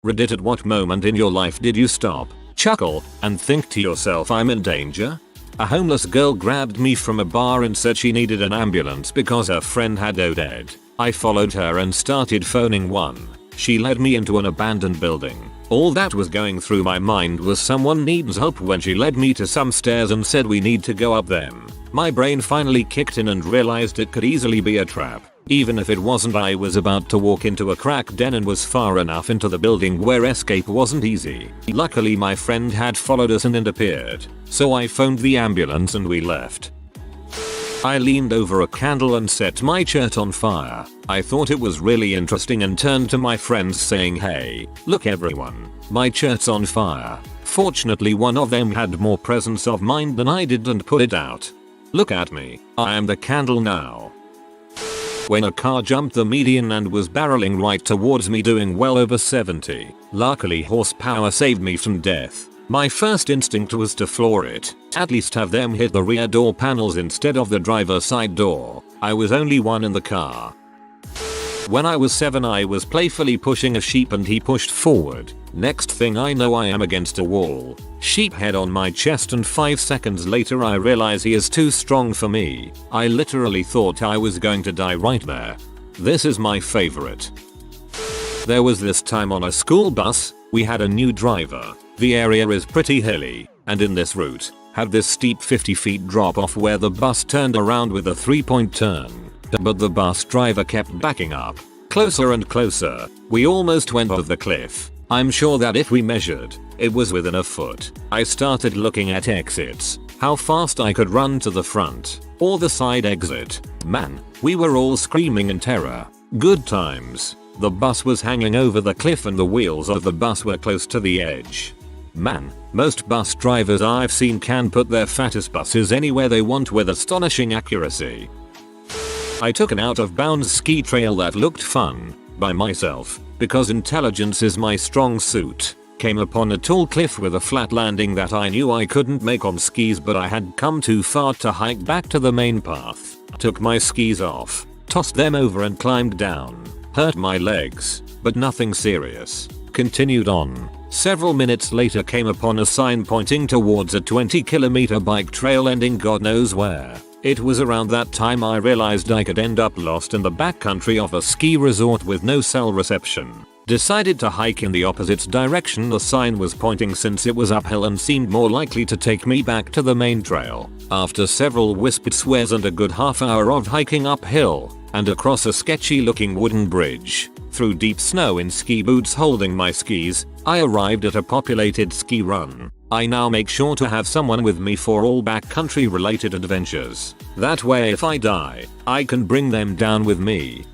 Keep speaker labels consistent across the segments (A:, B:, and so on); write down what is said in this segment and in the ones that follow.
A: Reddit, at what moment in your life did you stop, chuckle, and think to yourself, I'm in danger? A homeless girl grabbed me from a bar and said she needed an ambulance because her friend had OD'd. I followed her and started phoning one. She led me into an abandoned building. All that was going through my mind was someone needs help when she led me to some stairs and said we need to go up them. My brain finally kicked in and realized it could easily be a trap. Even if it wasn't, I was about to walk into a crack den and was far enough into the building where escape wasn't easy. Luckily my friend had followed us and appeared, so I phoned the ambulance and we left. I leaned over a candle and set my shirt on fire. I thought it was really interesting and turned to my friends saying, hey, look everyone, my shirt's on fire. Fortunately one of them had more presence of mind than I did and put it out. Look at me, I am the candle now. When a car jumped the median and was barreling right towards me doing well over 70. Luckily horsepower saved me from death. My first instinct was to floor it, at least have them hit the rear door panels instead of the driver's side door. I was only one in the car. When I was 7 I was playfully pushing a sheep and he pushed forward. Next thing I know I am against a wall. Sheep head on my chest and 5 seconds later I realize he is too strong for me. I literally thought I was going to die right there. This is my favorite. There was this time on a school bus, we had a new driver. The area is pretty hilly, and in this route, had this steep 50 feet drop off where the bus turned around with a 3-point turn. But the bus driver kept backing up. Closer and closer. We almost went off the cliff. I'm sure that if we measured, it was within a foot. I started looking at exits. How fast I could run to the front, or the side exit. Man, we were all screaming in terror. Good times. The bus was hanging over the cliff and the wheels of the bus were close to the edge. Man, most bus drivers I've seen can put their fattest buses anywhere they want with astonishing accuracy. I took an out of bounds ski trail that looked fun, by myself, because intelligence is my strong suit. Came upon a tall cliff with a flat landing that I knew I couldn't make on skis, but I had come too far to hike back to the main path. Took my skis off, tossed them over and climbed down. Hurt my legs, but nothing serious. Continued on. Several minutes later came upon a sign pointing towards a 20-kilometer bike trail ending God knows where. It was around that time I realized I could end up lost in the backcountry of a ski resort with no cell reception. Decided to hike in the opposite direction the sign was pointing since it was uphill and seemed more likely to take me back to the main trail. After several whispered swears and a good half hour of hiking uphill, and across a sketchy looking wooden bridge, through deep snow in ski boots holding my skis, I arrived at a populated ski run. I now make sure to have someone with me for all backcountry related adventures. That way if I die, I can bring them down with me.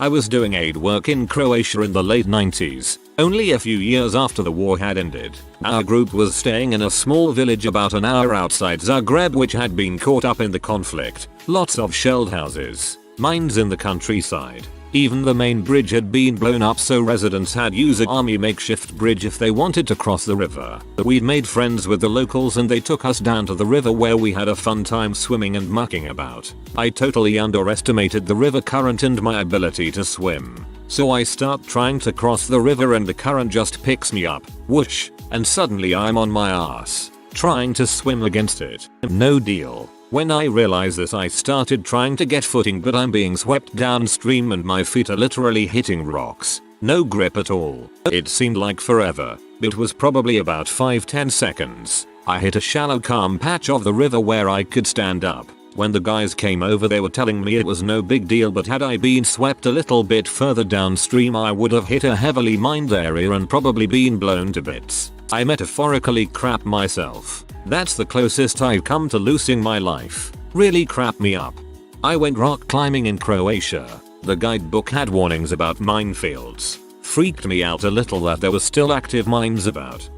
A: I was doing aid work in Croatia in the late 90s, only a few years after the war had ended. Our group was staying in a small village about an hour outside Zagreb which had been caught up in the conflict. Lots of shelled houses, mines in the countryside. Even the main bridge had been blown up, so residents had used an army makeshift bridge if they wanted to cross the river. We'd made friends with the locals and they took us down to the river where we had a fun time swimming and mucking about. I totally underestimated the river current and my ability to swim. So I start trying to cross the river and the current just picks me up, whoosh, and suddenly I'm on my ass, trying to swim against it. No deal. When I realized this I started trying to get footing, but I'm being swept downstream and my feet are literally hitting rocks. No grip at all. It seemed like forever. It was probably about 5-10 seconds. I hit a shallow calm patch of the river where I could stand up. When the guys came over they were telling me it was no big deal, but had I been swept a little bit further downstream I would have hit a heavily mined area and probably been blown to bits. I metaphorically crap myself. That's the closest I've come to losing my life. Really crap me up. I went rock climbing in Croatia. The guidebook had warnings about minefields. Freaked me out a little that there were still active mines about.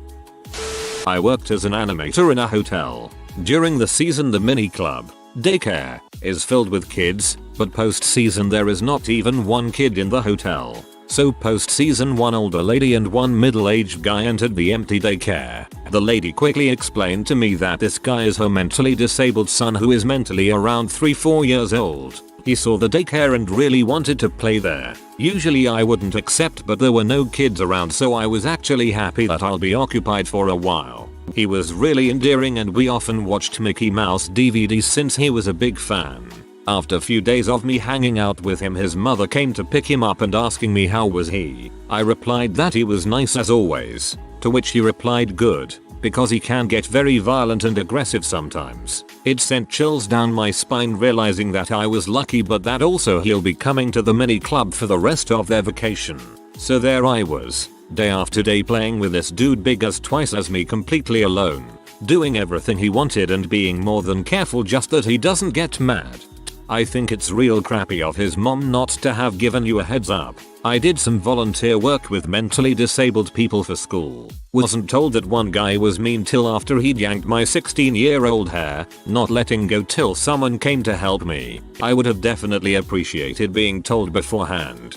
A: I worked as an animator in a hotel. During the season the mini club, daycare, is filled with kids, but post season there is not even one kid in the hotel. So post season one older lady and one middle-aged guy entered the empty daycare. The lady quickly explained to me that this guy is her mentally disabled son who is mentally around 3-4 years old. He saw the daycare and really wanted to play there. Usually I wouldn't accept, but there were no kids around, so I was actually happy that I'll be occupied for a while. He was really endearing and we often watched Mickey Mouse DVDs since he was a big fan. After a few days of me hanging out with him, his mother came to pick him up and asking me how was he. I replied that he was nice as always, to which he replied good, because he can get very violent and aggressive sometimes. It sent chills down my spine realizing that I was lucky, but that also he'll be coming to the mini club for the rest of their vacation. So there I was, day after day playing with this dude big as twice as me, completely alone, doing everything he wanted and being more than careful just that he doesn't get mad. I think it's real crappy of his mom not to have given you a heads up. I did some volunteer work with mentally disabled people for school. Wasn't told that one guy was mean till after he'd yanked my 16-year-old hair, not letting go till someone came to help me. I would have definitely appreciated being told beforehand.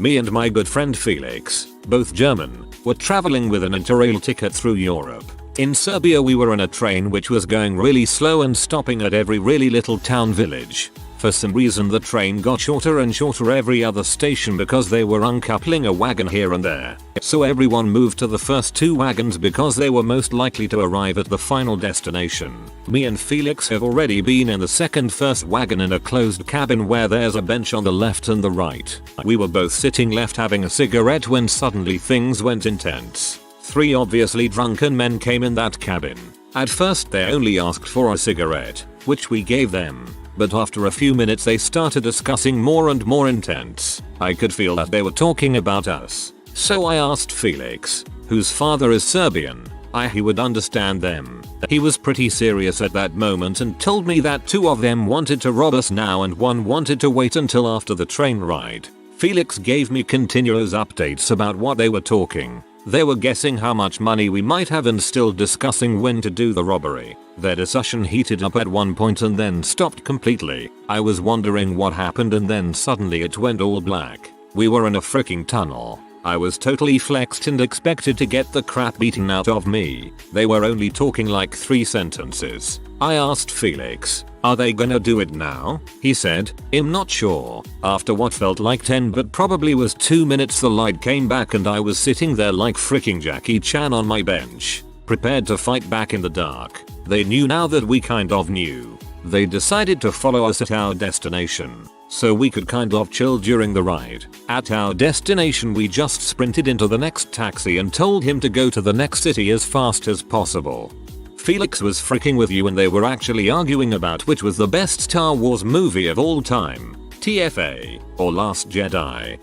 A: Me and my good friend Felix, both German, were traveling with an interrail ticket through Europe. In Serbia we were on a train which was going really slow and stopping at every really little town village. For some reason the train got shorter and shorter every other station because they were uncoupling a wagon here and there. So everyone moved to the first two wagons because they were most likely to arrive at the final destination. Me and Felix have already been in the first wagon in a closed cabin where there's a bench on the left and the right. We were both sitting left having a cigarette when suddenly things went intense. 3 obviously drunken men came in that cabin. At first they only asked for a cigarette, which we gave them. But after a few minutes they started discussing more and more intense. I could feel that they were talking about us. So I asked Felix, whose father is Serbian, he would understand them. He was pretty serious at that moment and told me that 2 of them wanted to rob us now and 1 wanted to wait until after the train ride. Felix gave me continuous updates about what they were talking. They were guessing how much money we might have and still discussing when to do the robbery. Their discussion heated up at one point and then stopped completely. I was wondering what happened and then suddenly it went all black. We were in a freaking tunnel. I was totally flexed and expected to get the crap beaten out of me. They were only talking like 3 sentences. I asked Felix, are they gonna do it now? He said, I'm not sure. After what felt like 10 but probably was 2 minutes, the light came back and I was sitting there like freaking Jackie Chan on my bench, prepared to fight back in the dark. They knew now that we kind of knew. They decided to follow us at our destination, so we could kind of chill during the ride. At our destination we just sprinted into the next taxi and told him to go to the next city as fast as possible. Felix was freaking with you and they were actually arguing about which was the best Star Wars movie of all time, TFA or Last Jedi.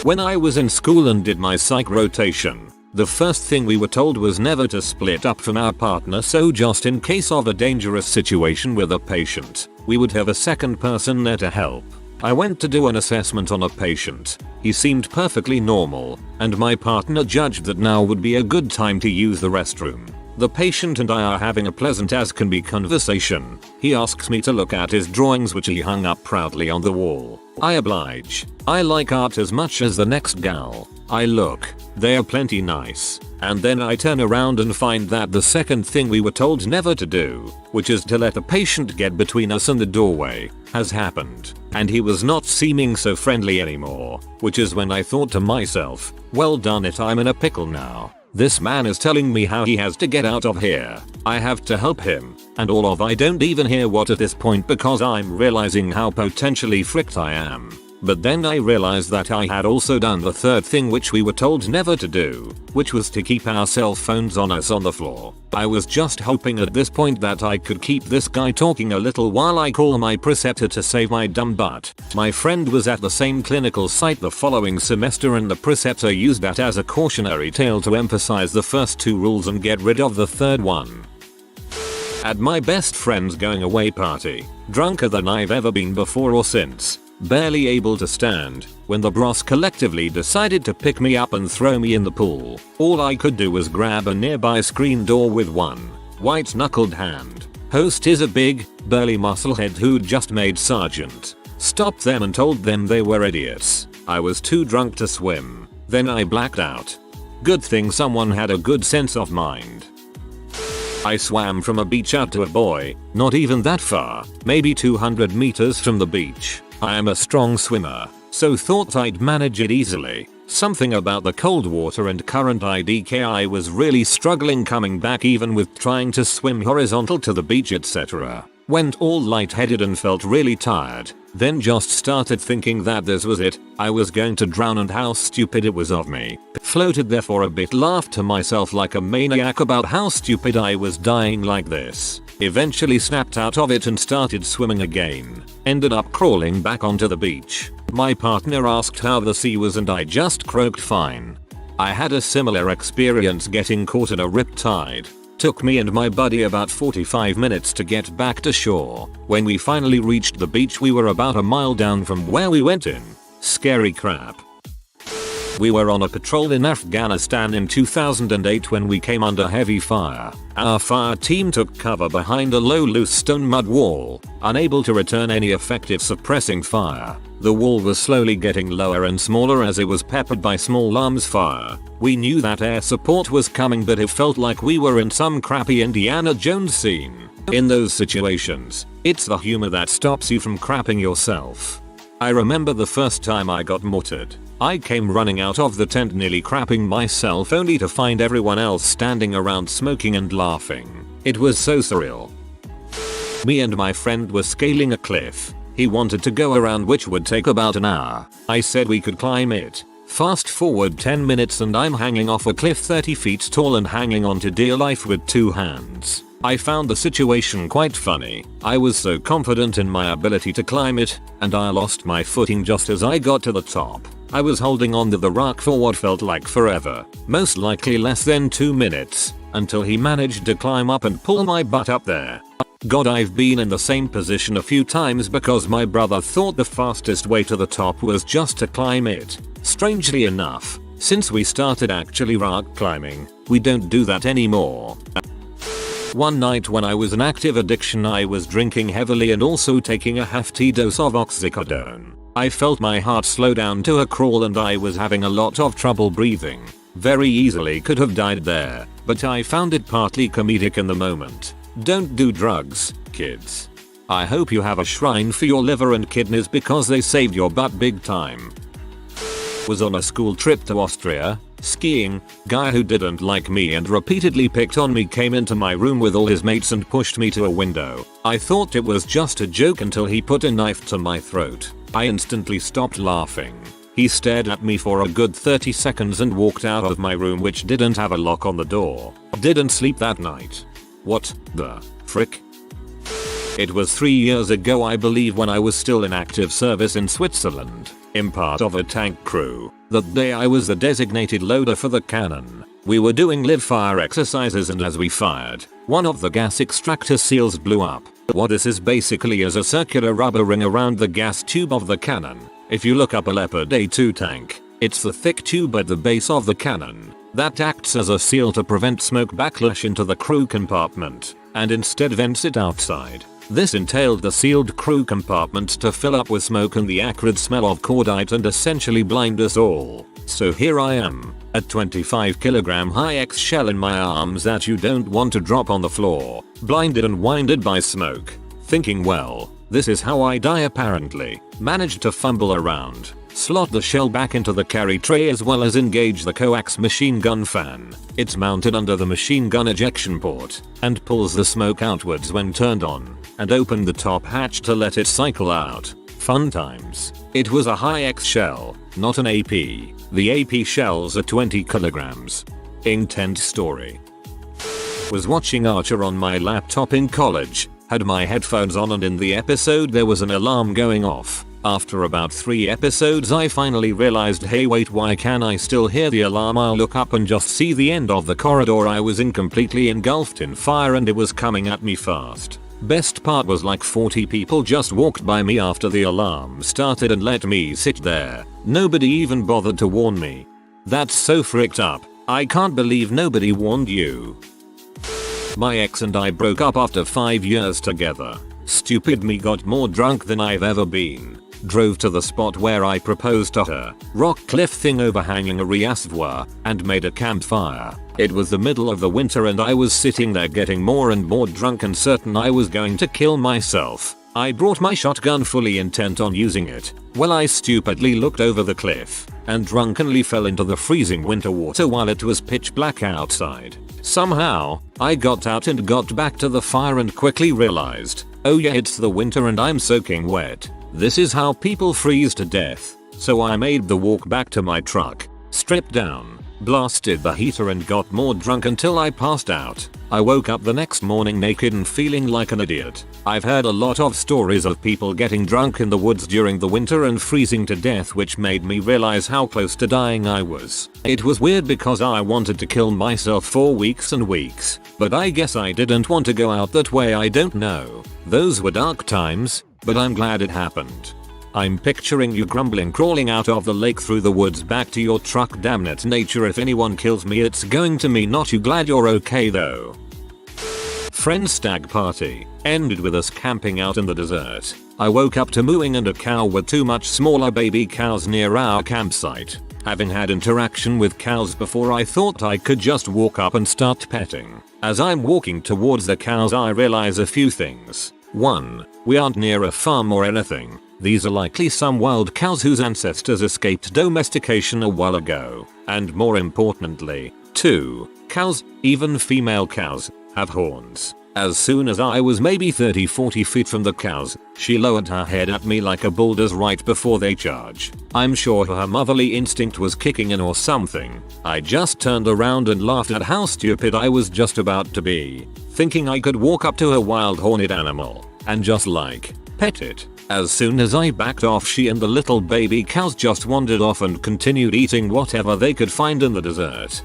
A: When I was in school and did my psych rotation, the first thing we were told was never to split up from our partner, so just in case of a dangerous situation with a patient, we would have a second person there to help. I went to do an assessment on a patient. He seemed perfectly normal, and my partner judged that now would be a good time to use the restroom. The patient and I are having a pleasant as can be conversation. He asks me to look at his drawings which he hung up proudly on the wall. I oblige. I like art as much as the next gal. I look. They are plenty nice. And then I turn around and find that the second thing we were told never to do, which is to let a patient get between us and the doorway, has happened. And he was not seeming so friendly anymore, which is when I thought to myself, well done it, I'm in a pickle now. This man is telling me how he has to get out of here. I have to help him. And all of I don't even hear what at this point because I'm realizing how potentially fricked I am. But then I realized that I had also done the third thing which we were told never to do, which was to keep our cell phones on us on the floor. I was just hoping at this point that I could keep this guy talking a little while I call my preceptor to save my dumb butt. My friend was at the same clinical site the following semester and the preceptor used that as a cautionary tale to emphasize the first 2 rules and get rid of the third one. At my best friend's going away party, drunker than I've ever been before or since, barely able to stand, when the bros collectively decided to pick me up and throw me in the pool. All I could do was grab a nearby screen door with one white-knuckled hand. Host is a big, burly musclehead who'd just made sergeant. Stopped them and told them they were idiots. I was too drunk to swim. Then I blacked out. Good thing someone had a good sense of mind. I swam from a beach out to a buoy, not even that far, maybe 200 meters from the beach. I am a strong swimmer, so thought I'd manage it easily. Something about the cold water and current IDK, I was really struggling coming back even with trying to swim horizontal to the beach etc. Went all lightheaded and felt really tired, then just started thinking that this was it, I was going to drown and how stupid it was of me. Floated there for a bit, laughed to myself like a maniac about how stupid I was dying like this. Eventually snapped out of it and started swimming again. Ended up crawling back onto the beach. My partner asked how the sea was and I just croaked fine. I had a similar experience getting caught in a riptide. Took me and my buddy about 45 minutes to get back to shore. When we finally reached the beach we were about a mile down from where we went in. Scary crap. We were on a patrol in Afghanistan in 2008 when we came under heavy fire. Our fire team took cover behind a low loose stone mud wall, unable to return any effective suppressing fire. The wall was slowly getting lower and smaller as it was peppered by small arms fire. We knew that air support was coming but it felt like we were in some crappy Indiana Jones scene. In those situations, it's the humor that stops you from crapping yourself. I remember the first time I got mortared. I came running out of the tent nearly crapping myself only to find everyone else standing around smoking and laughing. It was so surreal. Me and my friend were scaling a cliff. He wanted to go around which would take about an hour. I said we could climb it. Fast forward 10 minutes and I'm hanging off a cliff 30 feet tall and hanging on to dear life with 2 hands. I found the situation quite funny. I was so confident in my ability to climb it, and I lost my footing just as I got to the top. I was holding on to the rock for what felt like forever, most likely less than 2 minutes, until he managed to climb up and pull my butt up there. God, I've been in the same position a few times because my brother thought the fastest way to the top was just to climb it. Strangely enough, since we started actually rock climbing, we don't do that anymore. One night when I was in active addiction I was drinking heavily and also taking a hefty dose of oxycodone. I felt my heart slow down to a crawl and I was having a lot of trouble breathing. Very easily could have died there, but I found it partly comedic in the moment. Don't do drugs, kids. I hope you have a shrine for your liver and kidneys because they saved your butt big time. Was on a school trip to Austria, skiing. Guy who didn't like me and repeatedly picked on me came into my room with all his mates and pushed me to a window. I thought it was just a joke until he put a knife to my throat. I instantly stopped laughing. He stared at me for a good 30 seconds and walked out of my room, which didn't have a lock on the door. Didn't sleep that night. What the frick? It was 3 years ago I believe when I was still in active service in Switzerland, in part of a tank crew. That day I was the designated loader for the cannon. We were doing live fire exercises and as we fired, one of the gas extractor seals blew up. What this is basically is a circular rubber ring around the gas tube of the cannon. If you look up a Leopard A2 tank, it's the thick tube at the base of the cannon that acts as a seal to prevent smoke backlash into the crew compartment and instead vents it outside. This entailed the sealed crew compartment to fill up with smoke and the acrid smell of cordite and essentially blind us all. So here I am, a 25 kg high-X shell in my arms that you don't want to drop on the floor, blinded and winded by smoke, thinking well, this is how I die apparently. Managed to fumble around, slot the shell back into the carry tray as well as engage the coax machine gun fan. It's mounted under the machine gun ejection port and pulls the smoke outwards when turned on, and open the top hatch to let it cycle out. Fun times. It was a high-X shell, not an AP. The AP shells are 20 kilograms. Intense story. Was watching Archer on my laptop in college, had my headphones on and in the episode there was an alarm going off. After about 3 episodes I finally realized, hey wait, why can I still hear the alarm? I'll look up and just see the end of the corridor I was in completely engulfed in fire and it was coming at me fast. Best part was like 40 people just walked by me after the alarm started and let me sit there. Nobody even bothered to warn me. That's so fricked up. I can't believe nobody warned you. My ex and I broke up after 5 years together. Stupid me got more drunk than I've ever been. drove to the spot where I proposed to her, rock cliff thing overhanging a reservoir, and made a campfire. It was the middle of the winter and I was sitting there getting more and more drunk and certain I was going to kill myself. I brought my shotgun fully intent on using it. Well, I stupidly looked over the cliff and drunkenly fell into the freezing winter water while it was pitch black outside. Somehow, I got out and got back to the fire and quickly realized, oh yeah, it's the winter and I'm soaking wet. This is how people freeze to death. So I made the walk back to my truck, stripped down, blasted the heater and got more drunk until I passed out. I woke up the next morning naked and feeling like an idiot. I've heard a lot of stories of people getting drunk in the woods during the winter and freezing to death, which made me realize how close to dying I was. It was weird because I wanted to kill myself for weeks and weeks, but I guess I didn't want to go out that way. I don't know. Those were dark times, but I'm glad it happened. I'm picturing you grumbling, crawling out of the lake through the woods back to your truck. Damn it, nature, if anyone kills me it's going to me, not you. Glad you're okay though. Friend's stag party ended with us camping out in the desert. I woke up to mooing and a cow with two much smaller baby cows near our campsite. Having had interaction with cows before, I thought I could just walk up and start petting. As I'm walking towards the cows, I realize a few things. 1. We aren't near a farm or anything. These are likely some wild cows whose ancestors escaped domestication a while ago. And more importantly, 2. Cows, even female cows, have horns. As soon as I was maybe 30-40 feet from the cows, she lowered her head at me like a bull does right before they charge. I'm sure her motherly instinct was kicking in or something. I just turned around and laughed at how stupid I was just about to be, thinking I could walk up to a wild horned animal and just pet it. As soon as I backed off, she and the little baby cows just wandered off and continued eating whatever they could find in the desert.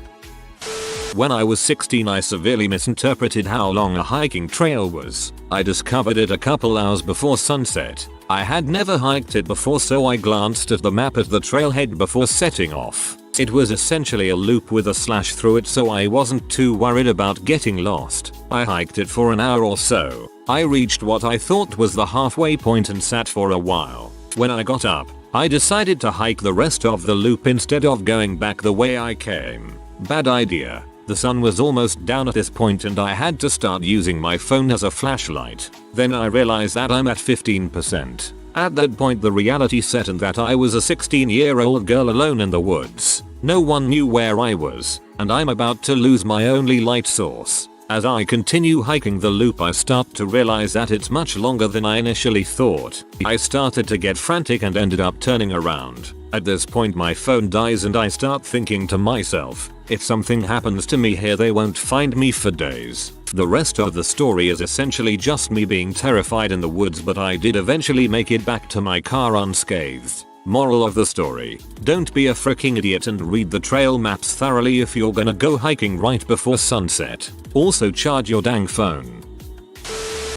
A: When I was 16, I severely misinterpreted how long a hiking trail was. I discovered it a couple hours before sunset. I had never hiked it before, so I glanced at the map at the trailhead before setting off. It was essentially a loop with a slash through it, so I wasn't too worried about getting lost. I hiked it for an hour or so. I reached what I thought was the halfway point and sat for a while. When I got up, I decided to hike the rest of the loop instead of going back the way I came. Bad idea. The sun was almost down at this point and I had to start using my phone as a flashlight. Then I realized that I'm at 15%. At that point the reality set in that I was a 16-year-old girl alone in the woods. No one knew where I was, and I'm about to lose my only light source. As I continue hiking the loop, I start to realize that it's much longer than I initially thought. I started to get frantic and ended up turning around. At this point my phone dies and I start thinking to myself, if something happens to me here they won't find me for days. The rest of the story is essentially just me being terrified in the woods, but I did eventually make it back to my car unscathed. Moral of the story: don't be a freaking idiot and read the trail maps thoroughly if you're gonna go hiking right before sunset. Also charge your dang phone.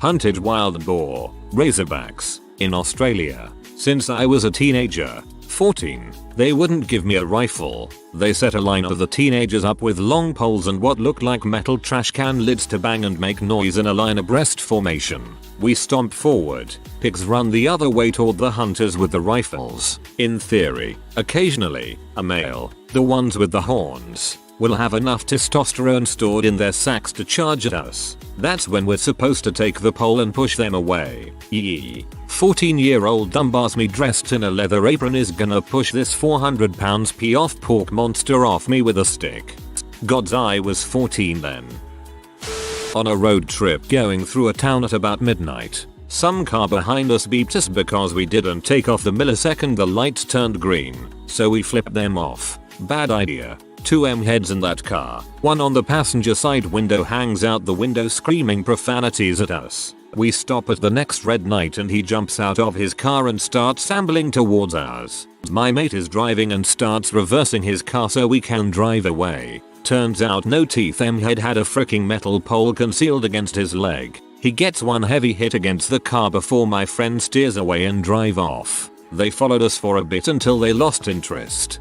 A: Hunted wild boar, razorbacks, in Australia. Since I was a teenager, 14, they wouldn't give me a rifle. They set a line of the teenagers up with long poles and what looked like metal trash can lids to bang and make noise in a line abreast formation. We stomp forward, pigs run the other way toward the hunters with the rifles. In theory, occasionally, a male, the ones with the horns, will have enough testosterone stored in their sacks to charge at us. That's when we're supposed to take the pole and push them away. Yee. 14-year-old dumbass me dressed in a leather apron is gonna push this 400 pounds pee off pork monster off me with a stick. God's I was 14 then. On a road trip going through a town at about midnight, some car behind us beeped us because we didn't take off the millisecond the lights turned green, so we flipped them off. Bad idea. 2 M-heads in that car. One on the passenger side window hangs out the window screaming profanities at us. We stop at the next red light and he jumps out of his car and starts ambling towards ours. My mate is driving and starts reversing his car so we can drive away. Turns out no teeth M-head had a freaking metal pole concealed against his leg. He gets one heavy hit against the car before my friend steers away and drive off. They followed us for a bit until they lost interest.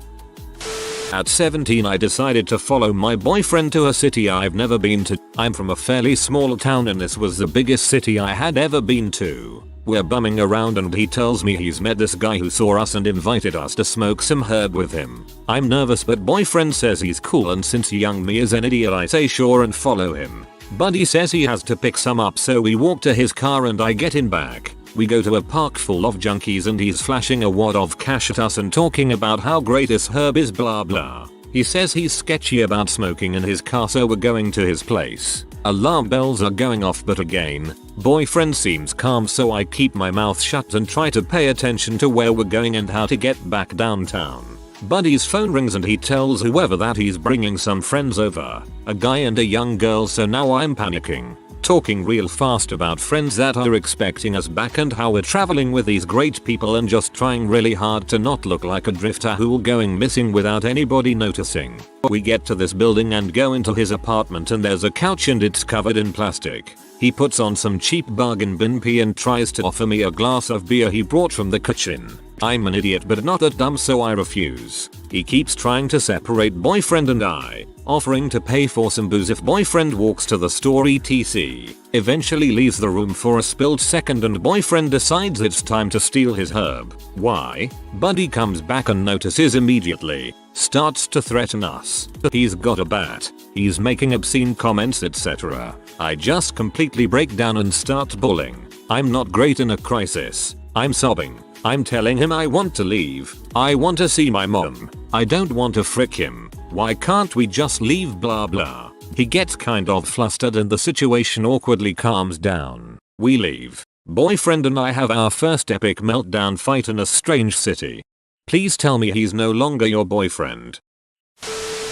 A: At 17 I decided to follow my boyfriend to a city I've never been to. I'm from a fairly small town and this was the biggest city I had ever been to. We're bumming around and he tells me he's met this guy who saw us and invited us to smoke some herb with him. I'm nervous but boyfriend says he's cool and since young me is an idiot I say sure and follow him. Buddy says he has to pick some up so we walk to his car and I get in back. We go to a park full of junkies and he's flashing a wad of cash at us and talking about how great this herb is blah blah. He says he's sketchy about smoking in his car so we're going to his place. Alarm bells are going off but again, boyfriend seems calm so I keep my mouth shut and try to pay attention to where we're going and how to get back downtown. Buddy's phone rings and he tells whoever that he's bringing some friends over, a guy and a young girl so now I'm panicking. Talking real fast about friends that are expecting us back and how we're traveling with these great people and just trying really hard to not look like a drifter who'll going missing without anybody noticing. We get to this building and go into his apartment and there's a couch and it's covered in plastic. He puts on some cheap bargain bin pee and tries to offer me a glass of beer he brought from the kitchen. I'm an idiot but not that dumb so I refuse. He keeps trying to separate boyfriend and I, offering to pay for some booze if boyfriend walks to the store etc. Eventually leaves the room for a spilled second and boyfriend decides it's time to steal his herb. Why? Buddy comes back and notices immediately. Starts to threaten us. He's got a bat. He's making obscene comments etc. I just completely break down and start bawling. I'm not great in a crisis. I'm sobbing. I'm telling him I want to leave. I want to see my mom. I don't want to frick him. Why can't we just leave blah blah. He gets kind of flustered and the situation awkwardly calms down. We leave. Boyfriend and I have our first epic meltdown fight in a strange city. Please tell me he's no longer your boyfriend.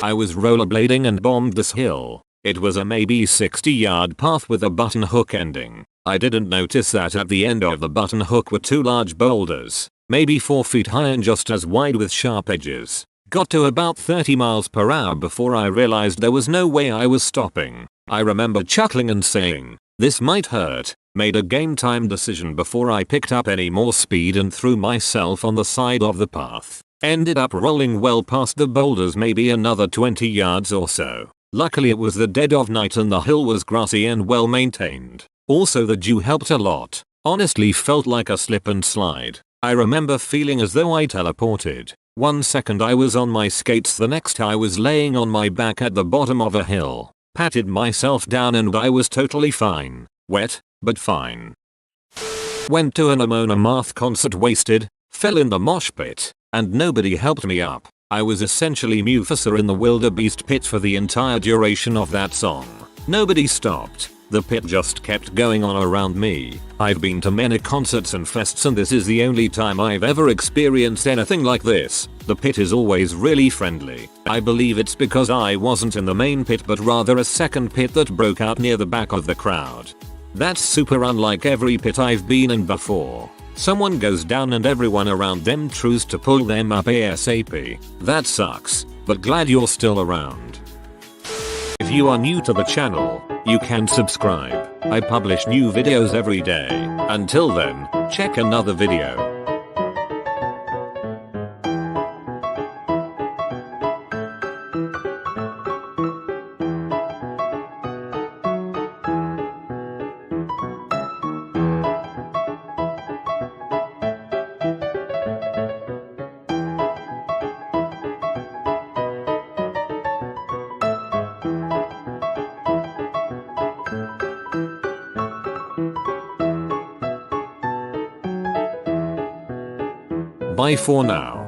A: I was rollerblading and bombed this hill. It was a maybe 60-yard path with a button hook ending. I didn't notice that at the end of the button hook were two large boulders, maybe 4 feet high and just as wide with sharp edges. Got to about 30 miles per hour before I realized there was no way I was stopping. I remember chuckling and saying, this might hurt. Made a game time decision before I picked up any more speed and threw myself on the side of the path. Ended up rolling well past the boulders maybe another 20 yards or so. Luckily it was the dead of night and the hill was grassy and well maintained. Also the dew helped a lot. Honestly felt like a slip and slide. I remember feeling as though I teleported. 1 second I was on my skates, the next I was laying on my back at the bottom of a hill. Patted myself down and I was totally fine. Wet, but fine. Went to an Amon Amarth concert wasted, fell in the mosh pit, and nobody helped me up. I was essentially Mufasa in the wildebeest pit for the entire duration of that song. Nobody stopped. The pit just kept going on around me. I've been to many concerts and fests and this is the only time I've ever experienced anything like this. The pit is always really friendly. I believe it's because I wasn't in the main pit but rather a second pit that broke out near the back of the crowd. That's super unlike every pit I've been in before. Someone goes down and everyone around them tries to pull them up ASAP. That sucks, but glad you're still around. If you are new to the channel, you can subscribe. I publish new videos every day. Until then, check another video. Bye for now.